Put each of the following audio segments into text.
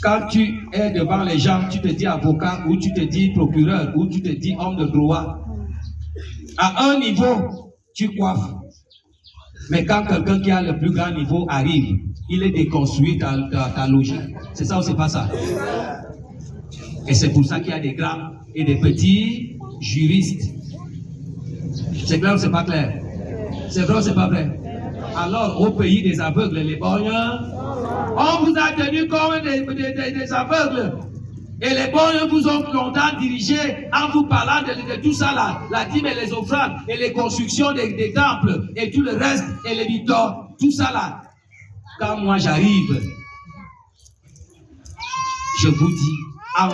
Quand tu es devant les gens, tu te dis avocat, ou tu te dis procureur, ou tu te dis homme de droit. À un niveau, tu coiffes. Mais quand quelqu'un qui a le plus grand niveau arrive, il est déconstruit ta logique. C'est ça ou c'est pas ça? Et c'est pour ça qu'il y a des grands et des petits juristes. C'est clair ou c'est pas clair? C'est vrai ou c'est pas vrai? Alors, au pays des aveugles, les borgnes, on vous a tenu comme des aveugles. Et les borgnes vous ont longtemps dirigé en vous parlant de tout ça là, la dîme et les offrandes, et les constructions des temples, et tout le reste, et les victoires, tout ça là. Quand moi j'arrive, je vous dis, en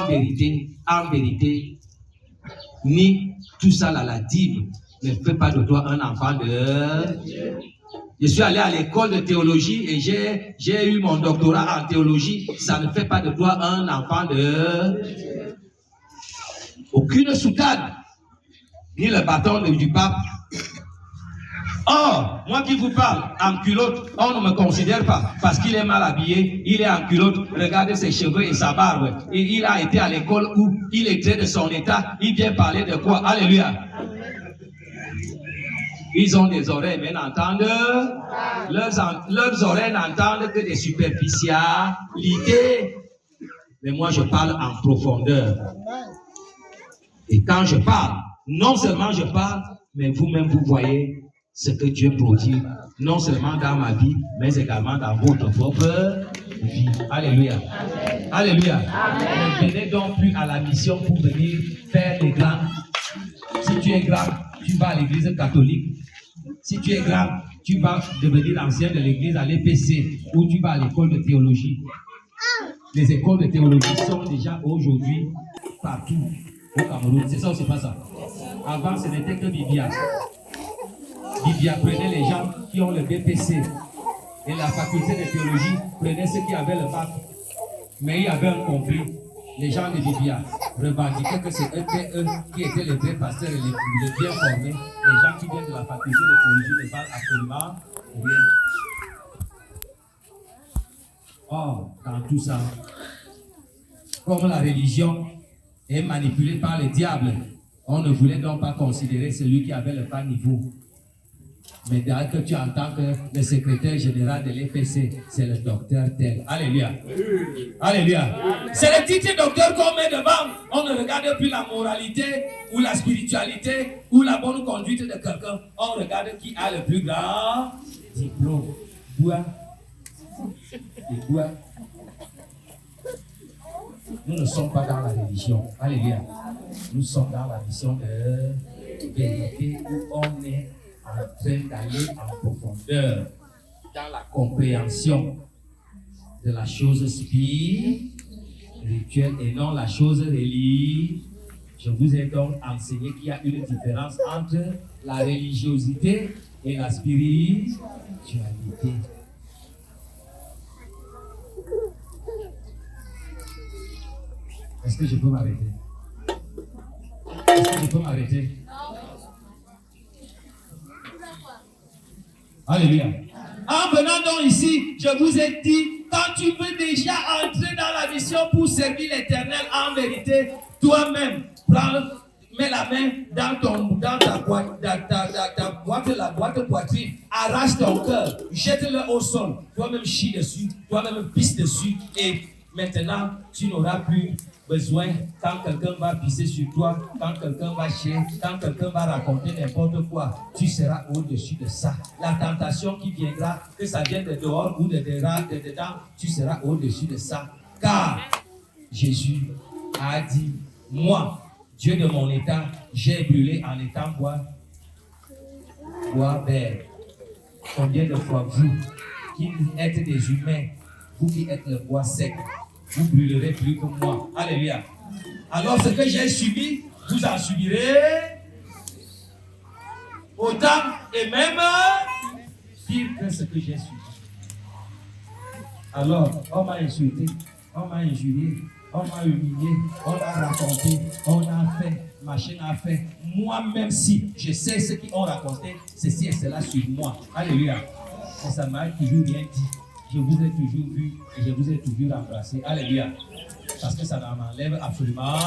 vérité, ni tout ça là, la dîme, ne fait pas de toi un enfant de Dieu. Je suis allé à l'école de théologie et j'ai eu mon doctorat en théologie. Ça ne fait pas de toi un enfant de Dieu. Aucune soutane, ni le bâton du pape. Or, moi qui vous parle en culotte, on ne me considère pas parce qu'il est mal habillé, il est en culotte, regardez ses cheveux et sa barbe. Et il a été à l'école où il est très de son état, il vient parler de quoi? Alléluia. Ils ont des oreilles, mais n'entendent, leurs oreilles n'entendent que des superficialités. Mais moi, je parle en profondeur. Et quand je parle, non seulement je parle, mais vous-même, vous voyez ce que Dieu produit, non seulement dans ma vie, mais également dans votre propre vie. Alléluia. Amen. Alléluia. Amen. Ne venez donc plus à la mission pour venir faire les grands. Si tu es grand, tu vas à l'église catholique. Si tu es grand, tu vas devenir ancien de l'église à l'EPC ou tu vas à l'école de théologie. Les écoles de théologie sont déjà aujourd'hui partout au Cameroun. C'est ça ou c'est pas ça? Avant, ce n'était que Bibia. Bibia prenait les gens qui ont le BPC. Et la faculté de théologie prenait ceux qui avaient le bac. Mais il y avait un conflit. Les gens de Bibia revendiquaient que c'était eux qui étaient les vrais pasteurs et les bien formés. Les gens qui viennent de la faculté de théologie ne valent absolument rien. Or, dans tout ça, comme la religion est manipulée par le diable, on ne voulait donc pas considérer celui qui avait le bas niveau. Mais dès que tu entends que le secrétaire général de l'EPC, c'est le docteur tel. Alléluia. Alléluia. C'est le titre docteur qu'on met devant. On ne regarde plus la moralité ou la spiritualité ou la bonne conduite de quelqu'un. On regarde qui a le plus grand diplôme. Bois. Et bois. Nous ne sommes pas dans la religion. Alléluia. Nous sommes dans la mission de vérité où on est en train d'aller en profondeur dans la compréhension de la chose spirituelle et non la chose religieuse. Je vous ai donc enseigné qu'il y a une différence entre la religiosité et la spiritualité. Est-ce que je peux m'arrêter? Est-ce que je peux m'arrêter? Alléluia. En venant donc ici, je vous ai dit, quand tu veux déjà entrer dans la mission pour servir l'Éternel en vérité, toi-même, mets la main dans ta boîte, la boîte poitrine, arrache ton cœur, jette-le au sol, toi-même chie dessus, toi-même pisse dessus, et maintenant, tu n'auras plus besoin, quand quelqu'un va pisser sur toi, quand quelqu'un va chier, quand quelqu'un va raconter n'importe quoi, tu seras au-dessus de ça. La tentation qui viendra, que ça vienne de dehors ou de dedans, tu seras au-dessus de ça. Car Jésus a dit, moi, Dieu de mon état, j'ai brûlé en étant bois vert. Combien de fois vous, qui êtes des humains, vous qui êtes le bois sec, vous brûlerez plus que moi. Alléluia. Alors ce que j'ai subi, vous en subirez autant et même pire que ce que j'ai subi. Alors, on m'a insulté, on m'a injurié, on m'a humilié, on a raconté, on a fait, machin a fait. Moi-même si je sais ce qu'ils ont raconté, ceci et cela sur moi. Alléluia. Et ça m'a toujours rien dit. je vous ai toujours vu et je vous ai toujours embrassé. Alléluia. Parce que ça n'enlève absolument